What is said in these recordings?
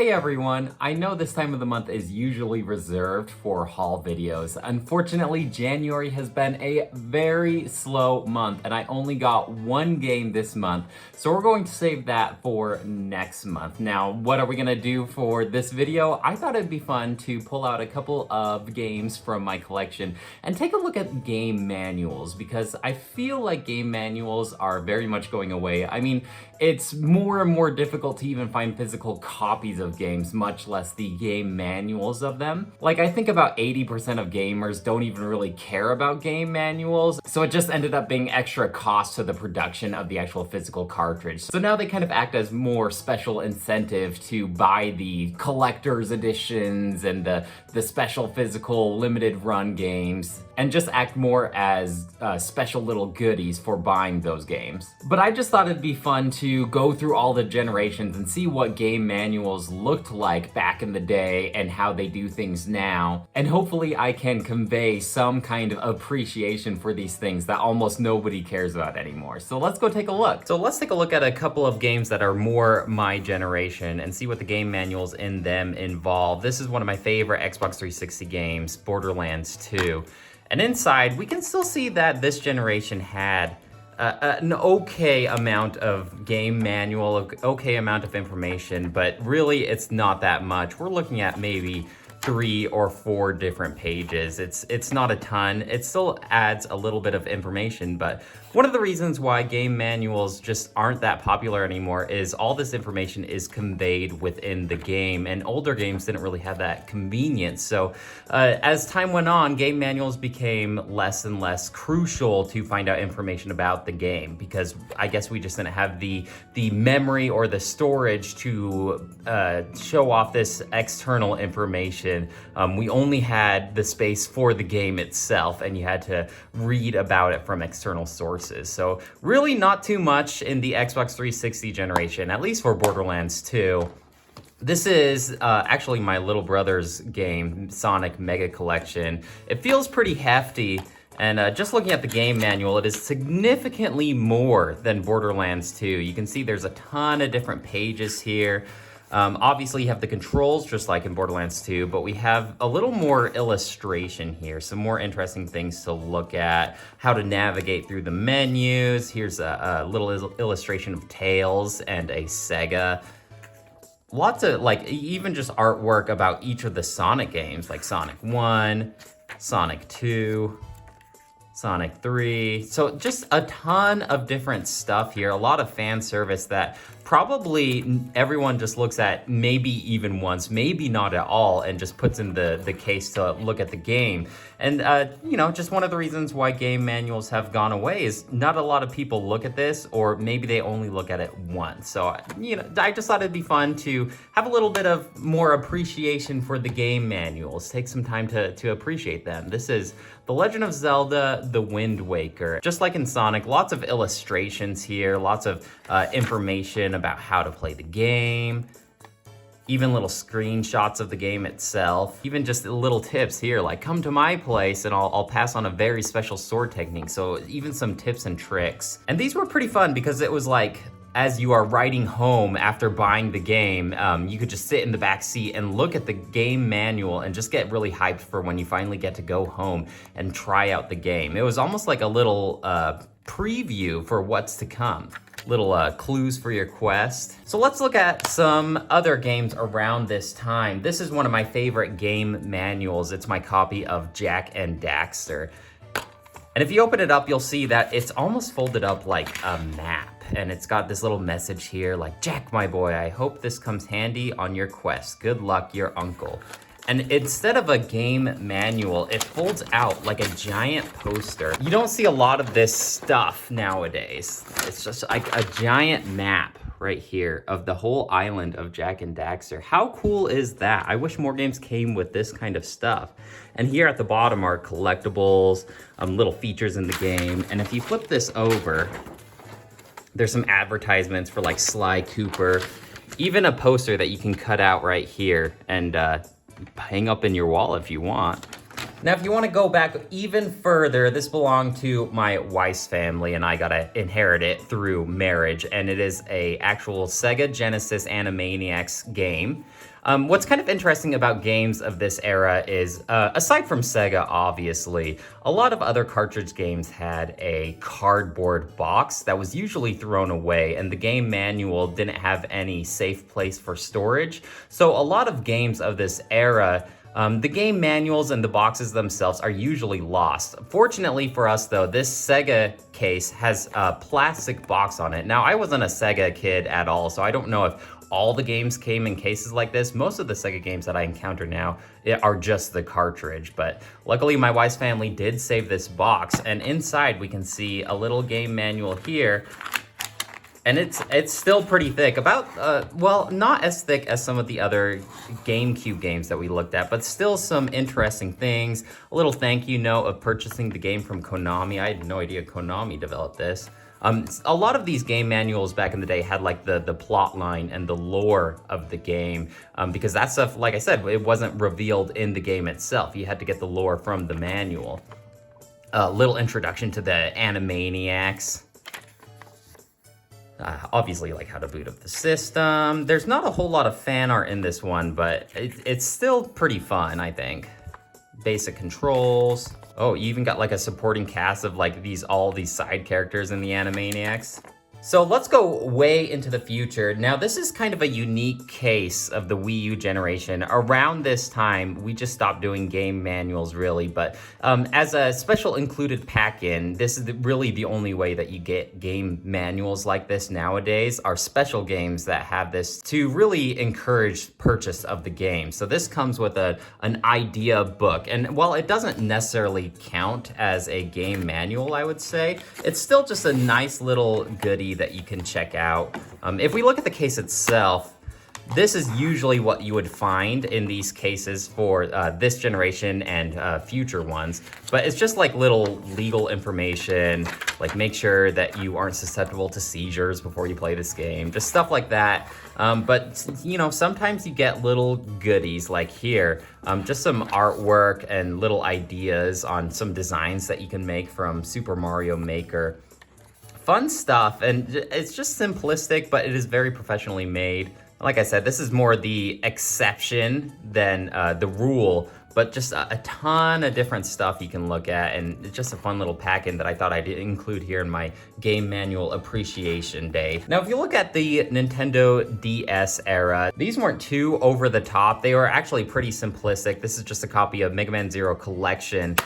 Hey everyone, I know this time of the month is usually reserved for haul videos. Unfortunately, January has been a very slow month and I only got one game this month, so we're going to save that for next month. Now, what are we gonna do for this video? I thought it'd be fun to pull out a couple of games from my collection and take a look at game manuals because I feel like game manuals are very much going away. I mean, it's more and more difficult to even find physical copies of games, much less the game manuals of them. Like, I think about 80% of gamers don't even really care about game manuals, so it just ended up being extra cost to the production of the actual physical cartridge. So now they kind of act as more special incentive to buy the collector's editions and the special physical limited run games, and just act more as special little goodies for buying those games. But I just thought it'd be fun to go through all the generations and see what game manuals looked like back in the day and how they do things now. And hopefully I can convey some kind of appreciation for these things that almost nobody cares about anymore. So let's go take a look. So let's take a look at a couple of games that are more my generation and see what the game manuals in them involve. This is one of my favorite Xbox 360 games, Borderlands 2. And inside, we can still see that this generation had an okay amount of game manual, okay amount of information, but really it's not that much. We're looking at maybe 3 or 4 different pages. It's not a ton. It still adds a little bit of information, but one of the reasons why game manuals just aren't that popular anymore is all this information is conveyed within the game, and older games didn't really have that convenience. So as time went on, game manuals became less and less crucial to find out information about the game, because I guess we just didn't have the memory or the storage to show off this external information. We only had the space for the game itself, and you had to read about it from external sources. So really not too much in the Xbox 360 generation, at least for Borderlands 2. This is actually my little brother's game, Sonic Mega Collection. It feels pretty hefty, and just looking at the game manual, it is significantly more than Borderlands 2. You can see there's a ton of different pages here. Obviously you have the controls just like in Borderlands 2, but we have a little more illustration here, some more interesting things to look at, how to navigate through the menus. Here's a little illustration of Tails and a Sega. Lots of, like, even just artwork about each of the Sonic games, like Sonic 1, Sonic 2, Sonic 3. So just a ton of different stuff here, a lot of fan service that probably everyone just looks at maybe even once, maybe not at all, and just puts in the case to look at the game. And, you know, just one of the reasons why game manuals have gone away is not a lot of people look at this, or maybe they only look at it once. So, you know, I just thought it'd be fun to have a little bit of more appreciation for the game manuals, take some time to appreciate them. This is The Legend of Zelda: The Wind Waker. Just like in Sonic, lots of illustrations here, lots of information about how to play the game, even little screenshots of the game itself, even just little tips here, like come to my place and I'll pass on a very special sword technique. So even some tips and tricks. And these were pretty fun because it was like, as you are riding home after buying the game, you could just sit in the back seat and look at the game manual and just get really hyped for when you finally get to go home and try out the game. It was almost like a little preview for what's to come. Little clues for your quest. So let's look at some other games around this time. This is one of my favorite game manuals. It's my copy of Jak and Daxter. And if you open it up, you'll see that it's almost folded up like a map. And it's got this little message here like, Jak, my boy, I hope this comes handy on your quest. Good luck, your uncle. And instead of a game manual, it folds out like a giant poster. You don't see a lot of this stuff nowadays. It's just like a giant map right here of the whole island of Jak and Daxter. How cool is that? I wish more games came with this kind of stuff. And here at the bottom are collectibles, little features in the game. And if you flip this over, there's some advertisements for like Sly Cooper, even a poster that you can cut out right here and hang up in your wall if you want. Now, if you want to go back even further, this belonged to my wife's family, and I got to inherit it through marriage, and it is a actual Sega Genesis Animaniacs game. What's kind of interesting about games of this era is, aside from Sega, obviously, a lot of other cartridge games had a cardboard box that was usually thrown away, and the game manual didn't have any safe place for storage. So a lot of games of this era, the game manuals and the boxes themselves are usually lost. Fortunately for us though, this Sega case has a plastic box on it. Now, I wasn't a Sega kid at all, so I don't know if all the games came in cases like this. Most of the Sega games that I encounter now are just the cartridge, but luckily my wife's family did save this box, and inside we can see a little game manual here. And it's still pretty thick, about, well, not as thick as some of the other GameCube games that we looked at, but still some interesting things. A little thank you note of purchasing the game from Konami. I had no idea Konami developed this. A lot of these game manuals back in the day had like the plot line and the lore of the game, because that stuff, like I said, it wasn't revealed in the game itself. You had to get the lore from the manual. A little introduction to the Animaniacs. Obviously, like how to boot up the system. There's not a whole lot of fan art in this one, but it's still pretty fun, I think. Basic controls. Oh, you even got like a supporting cast of like all these side characters in the Animaniacs. So let's go way into the future. Now, this is kind of a unique case of the Wii U generation. Around this time, we just stopped doing game manuals really, but as a special included pack-in, this is really the only way that you get game manuals like this nowadays, are special games that have this to really encourage purchase of the game. So this comes with an idea book, and while it doesn't necessarily count as a game manual, I would say, it's still just a nice little goodie that you can check out. If we look at the case itself, this is usually what you would find in these cases for this generation and future ones, but it's just like little legal information, like make sure that you aren't susceptible to seizures before you play this game, just stuff like that. But you know, sometimes you get little goodies like here, just some artwork and little ideas on some designs that you can make from Super Mario Maker. Fun stuff, and it's just simplistic, but it is very professionally made. Like I said, this is more the exception than the rule, but just a ton of different stuff you can look at, and it's just a fun little pack-in that I thought I'd include here in my Game Manual Appreciation Day. Now, if you look at the Nintendo DS era, these weren't too over the top. They were actually pretty simplistic. This is just a copy of Mega Man Zero Collection.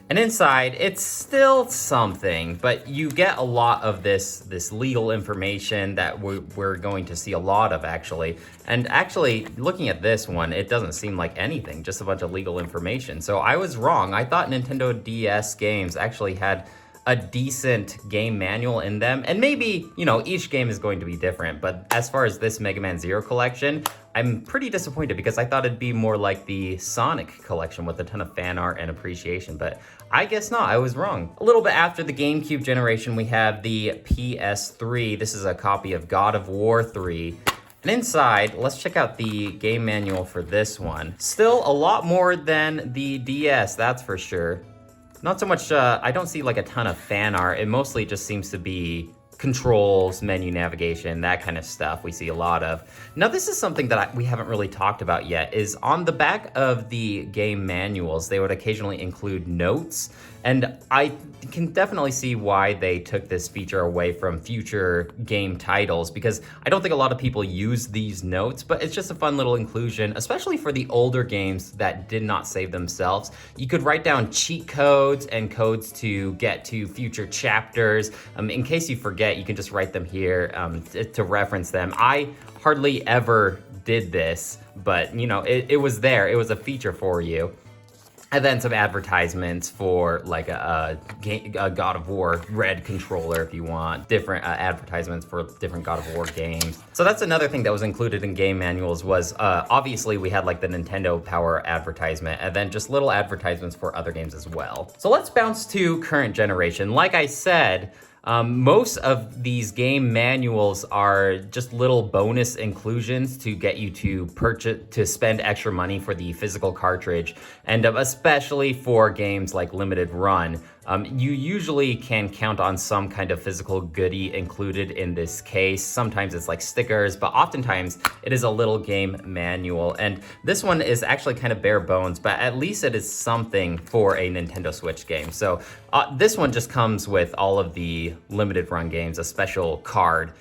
And inside, it's still something, but you get a lot of this legal information that we're going to see a lot of, actually. And actually, looking at this one, it doesn't seem like anything, just a bunch of legal information. So I was wrong. I thought Nintendo DS games actually had a decent game manual in them. And maybe, you know, each game is going to be different, but as far as this Mega Man Zero collection, I'm pretty disappointed because I thought it'd be more like the Sonic collection with a ton of fan art and appreciation, but I guess not, I was wrong. A little bit after the GameCube generation, we have the PS3. This is a copy of God of War 3. And inside, let's check out the game manual for this one. Still a lot more than the DS, that's for sure. Not so much, I don't see like a ton of fan art. It mostly just seems to be controls, menu navigation, that kind of stuff we see a lot of. Now, this is something that we haven't really talked about yet, is on the back of the game manuals, they would occasionally include notes. And I can definitely see why they took this feature away from future game titles, because I don't think a lot of people use these notes, but it's just a fun little inclusion, especially for the older games that did not save themselves. You could write down cheat codes and codes to get to future chapters. In case you forget, you can just write them here to reference them. I hardly ever did this, but you know, it was there. It was a feature for you. And then some advertisements for like a God of War Red controller if you want. Different advertisements for different God of War games. So that's another thing that was included in game manuals was obviously we had like the Nintendo Power advertisement and then just little advertisements for other games as well. So let's bounce to current generation. Like I said, Most of these game manuals are just little bonus inclusions to get you to spend extra money for the physical cartridge, and especially for games like Limited Run. You usually can count on some kind of physical goodie included in this case. Sometimes it's like stickers, but oftentimes it is a little game manual. And this one is actually kind of bare bones, but at least it is something for a Nintendo Switch game. So this one just comes with all of the Limited Run games, a special card.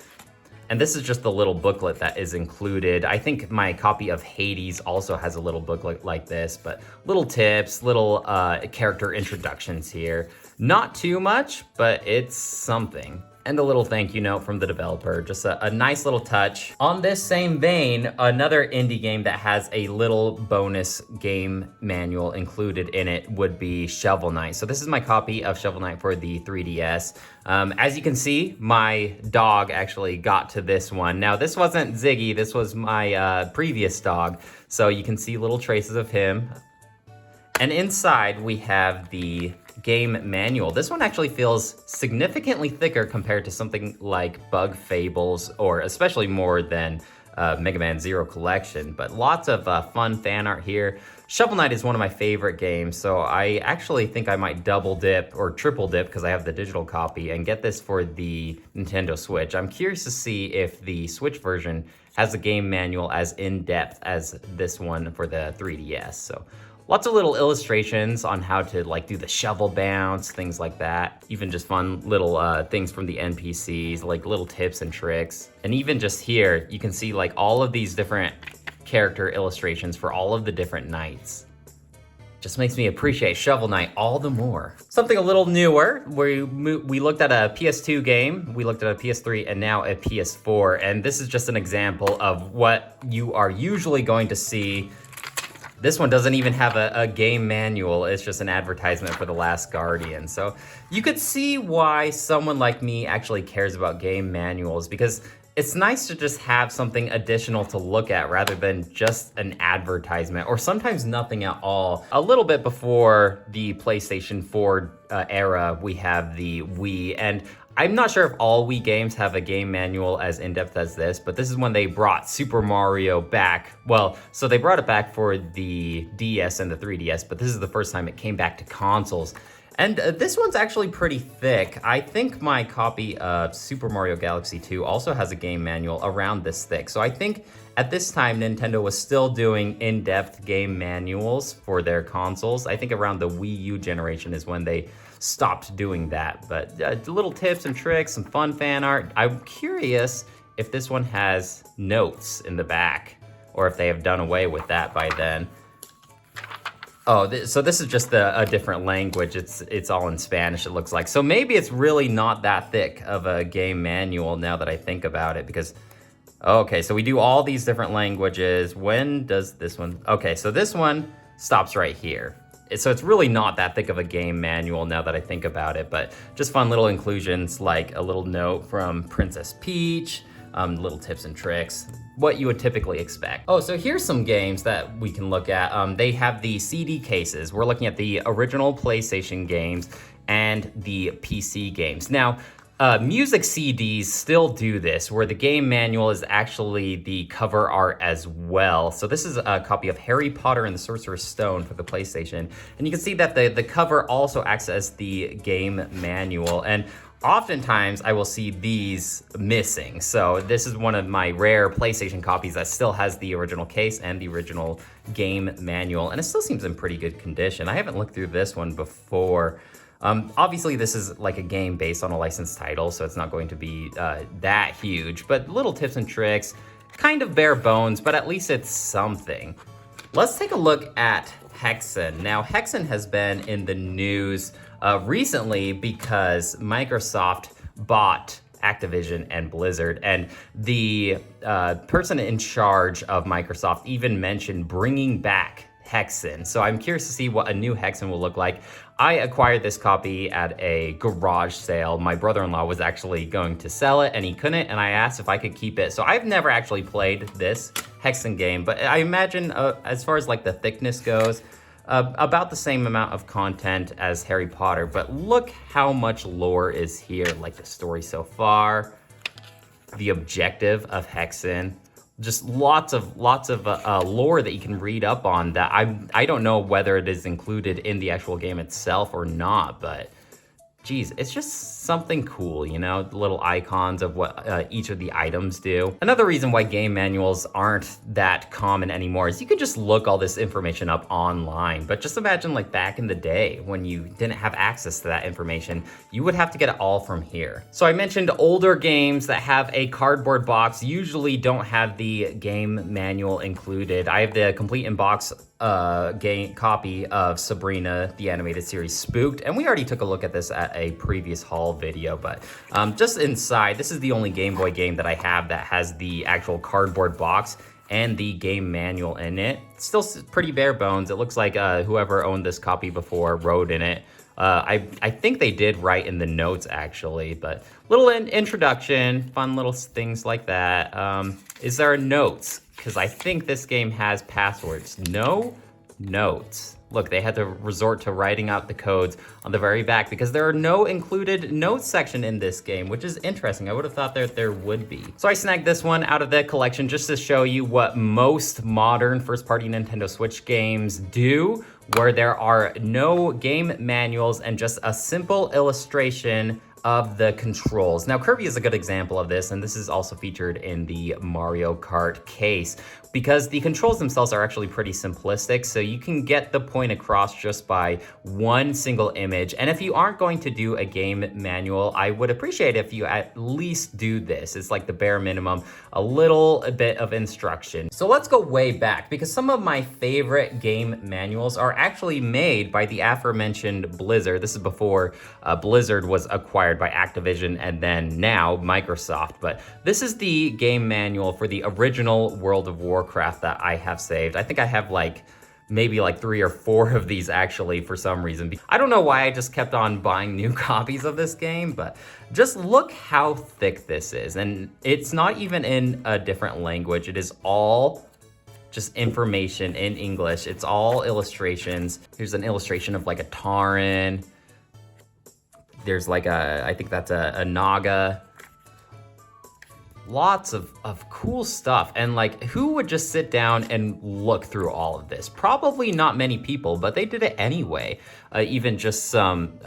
And this is just the little booklet that is included. I think my copy of Hades also has a little booklet like this, but little tips, little character introductions here. Not too much, but it's something. And a little thank you note from the developer, just a nice little touch. On this same vein, another indie game that has a little bonus game manual included in it would be Shovel Knight. So this is my copy of Shovel Knight for the 3DS. As you can see, my dog actually got to this one. Now this wasn't Ziggy, this was my previous dog. So you can see little traces of him. And inside we have the game manual. This one actually feels significantly thicker compared to something like Bug Fables, or especially more than Mega Man Zero Collection, but lots of fun fan art here. Shovel Knight is one of my favorite games, so I actually think I might double dip or triple dip because I have the digital copy and get this for the Nintendo Switch. I'm curious to see if the Switch version has a game manual as in-depth as this one for the 3DS. So lots of little illustrations on how to like do the shovel bounce, things like that. Even just fun little things from the NPCs, like little tips and tricks. And even just here, you can see like all of these different character illustrations for all of the different knights. Just makes me appreciate Shovel Knight all the more. Something a little newer, we looked at a PS2 game, we looked at a PS3, and now a PS4. And this is just an example of what you are usually going to see. This one doesn't even have a game manual. It's just an advertisement for The Last Guardian. So you could see why someone like me actually cares about game manuals, because it's nice to just have something additional to look at rather than just an advertisement, or sometimes nothing at all. A little bit before the PlayStation 4 era, we have the Wii, and I'm not sure if all Wii games have a game manual as in-depth as this, but this is when they brought Super Mario back. Well, so they brought it back for the DS and the 3DS, but this is the first time it came back to consoles. And this one's actually pretty thick. I think my copy of Super Mario Galaxy 2 also has a game manual around this thick. So I think at this time, Nintendo was still doing in-depth game manuals for their consoles. I think around the Wii U generation is when they stopped doing that. But little tips and tricks, some fun fan art. I'm curious if this one has notes in the back, or if they have done away with that by then. Oh, so this is just a different language. It's all in Spanish, it looks like. So maybe it's really not that thick of a game manual now that I think about it, because, okay, so we do all these different languages. When does this one? Okay, so this one stops right here. So it's really not that thick of a game manual now that I think about it, but just fun little inclusions like a little note from Princess Peach, little tips and tricks, what you would typically expect. Oh, so here's some games that we can look at. They have the CD cases. We're looking at the original PlayStation games and the PC games. Now, music CDs still do this, where the game manual is actually the cover art as well. So this is a copy of Harry Potter and the Sorcerer's Stone for the PlayStation. And you can see that the cover also acts as the game manual. And oftentimes I will see these missing. So this is one of my rare PlayStation copies that still has the original case and the original game manual. And it still seems in pretty good condition. I haven't looked through this one before. Obviously this is like a game based on a licensed title, so it's not going to be that huge, but little tips and tricks, kind of bare bones, but at least it's something. Let's take a look at Hexen. Now, Hexen has been in the news recently because Microsoft bought Activision and Blizzard, and the person in charge of Microsoft even mentioned bringing back Hexen. So I'm curious to see what a new Hexen will look like. I acquired this copy at a garage sale. My brother-in-law was actually going to sell it and he couldn't, and I asked if I could keep it. So I've never actually played this Hexen game, but I imagine as far as like the thickness goes, about the same amount of content as Harry Potter, but look how much lore is here, like the story so far, the objective of Hexen, just lots of lore that you can read up on that I don't know whether it is included in the actual game itself or not, but geez, it's just something cool, you know, the little icons of what each of the items do. Another reason why game manuals aren't that common anymore is you could just look all this information up online. But just imagine like back in the day when you didn't have access to that information, you would have to get it all from here. So I mentioned older games that have a cardboard box usually don't have the game manual included. I have the complete in-box game copy of Sabrina the Animated Series Spooked, and we already took a look at this at a previous haul video, but just inside, this is the only Game Boy game that I have that has the actual cardboard box and the game manual in it. It's still pretty bare bones. It looks like whoever owned this copy before wrote in it. I think they did write in the notes actually, but little introduction, fun little things like that. Is there a notes? Because I think this game has passwords. No notes. Look, they had to resort to writing out the codes on the very back because there are no included notes section in this game, which is interesting. I would have thought that there would be. So I snagged this one out of the collection just to show you what most modern first-party Nintendo Switch games do, where there are no game manuals and just a simple illustration of the controls. Now, Kirby is a good example of this, and this is also featured in the Mario Kart case because the controls themselves are actually pretty simplistic, so you can get the point across just by one single image. And if you aren't going to do a game manual, I would appreciate if you at least do this. It's like the bare minimum, a little bit of instruction. So let's go way back because some of my favorite game manuals are actually made by the aforementioned Blizzard. This is before Blizzard was acquired by Activision and then now Microsoft. But this is the game manual for the original World of Warcraft that I have saved. I think I have maybe 3 or 4 of these actually for some reason. I don't know why I just kept on buying new copies of this game, but just look how thick this is. And it's not even in a different language. It is all just information in English. It's all illustrations. Here's an illustration of like a Tauren. There's like I think that's a Naga. Lots of cool stuff. And like, who would just sit down and look through all of this? Probably not many people, but they did it anyway. Even just some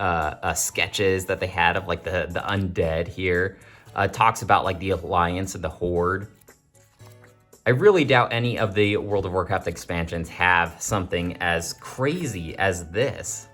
sketches that they had of like the undead here. Talks about like the Alliance and the Horde. I really doubt any of the World of Warcraft expansions have something as crazy as this.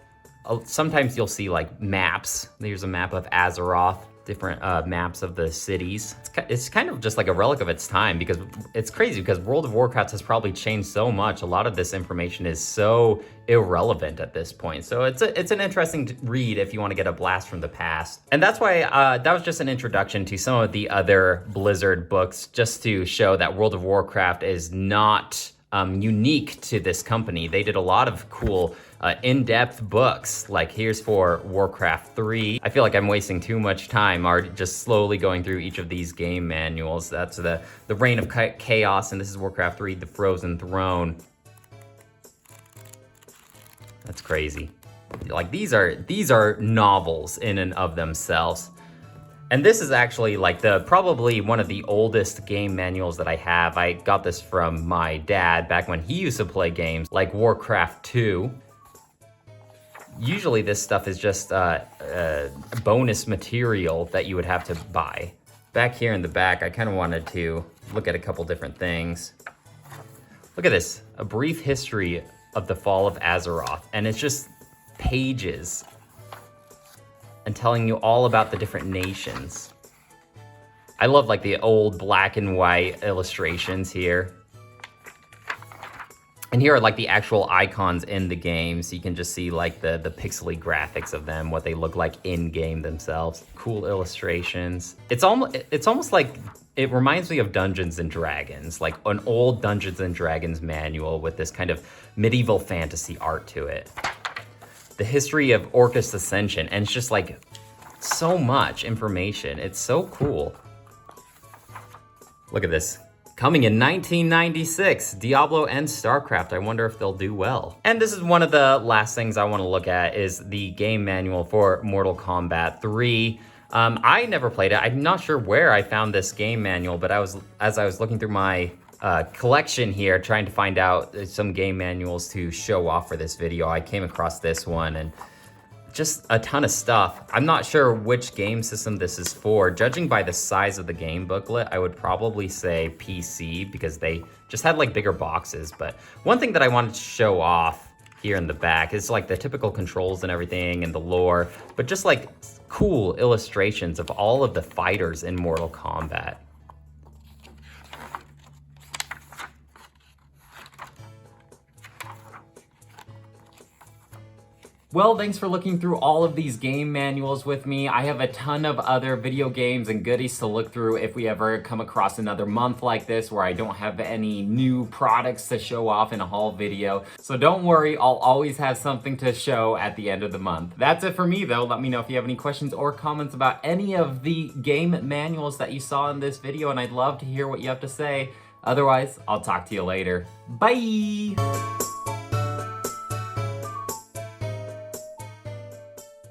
Sometimes you'll see like maps. There's a map of Azeroth, different maps of the cities. It's kind of just like a relic of its time because it's crazy because World of Warcraft has probably changed so much. A lot of this information is so irrelevant at this point. So it's an interesting read if you want to get a blast from the past. And that's why that was just an introduction to some of the other Blizzard books, just to show that World of Warcraft is not unique to this company. They did a lot of cool in-depth books. Like here's for Warcraft 3. I feel like I'm wasting too much time just slowly going through each of these game manuals. That's the Reign of Chaos, and this is Warcraft 3, the Frozen Throne. That's crazy. Like these are novels in and of themselves. And this is actually like probably one of the oldest game manuals that I have. I got this from my dad back when he used to play games like Warcraft 2. Usually this stuff is just bonus material that you would have to buy. Back here in the back, I kind of wanted to look at a couple different things. Look at this, a brief history of the fall of Azeroth. And it's just pages and telling you all about the different nations. I love like the old black and white illustrations here. And here are like the actual icons in the game, so you can just see like the pixely graphics of them, what they look like in game themselves. Cool illustrations. It's almost like it reminds me of Dungeons and Dragons, like an old Dungeons and Dragons manual with this kind of medieval fantasy art to it. The history of Orcus Ascension, and it's just like so much information. It's so cool. Look at this. Coming in 1996, Diablo and StarCraft. I wonder if they'll do well. And this is one of the last things I want to look at is the game manual for Mortal Kombat 3. I never played it. I'm not sure where I found this game manual, but as I was looking through my collection here, trying to find out some game manuals to show off for this video, I came across this one and just a ton of stuff. I'm not sure which game system this is for. Judging by the size of the game booklet, I would probably say PC because they just had like bigger boxes. But one thing that I wanted to show off here in the back is like the typical controls and everything and the lore, but just like cool illustrations of all of the fighters in Mortal Kombat. Well, thanks for looking through all of these game manuals with me. I have a ton of other video games and goodies to look through if we ever come across another month like this where I don't have any new products to show off in a haul video. So don't worry, I'll always have something to show at the end of the month. That's it for me though. Let me know if you have any questions or comments about any of the game manuals that you saw in this video, and I'd love to hear what you have to say. Otherwise, I'll talk to you later. Bye!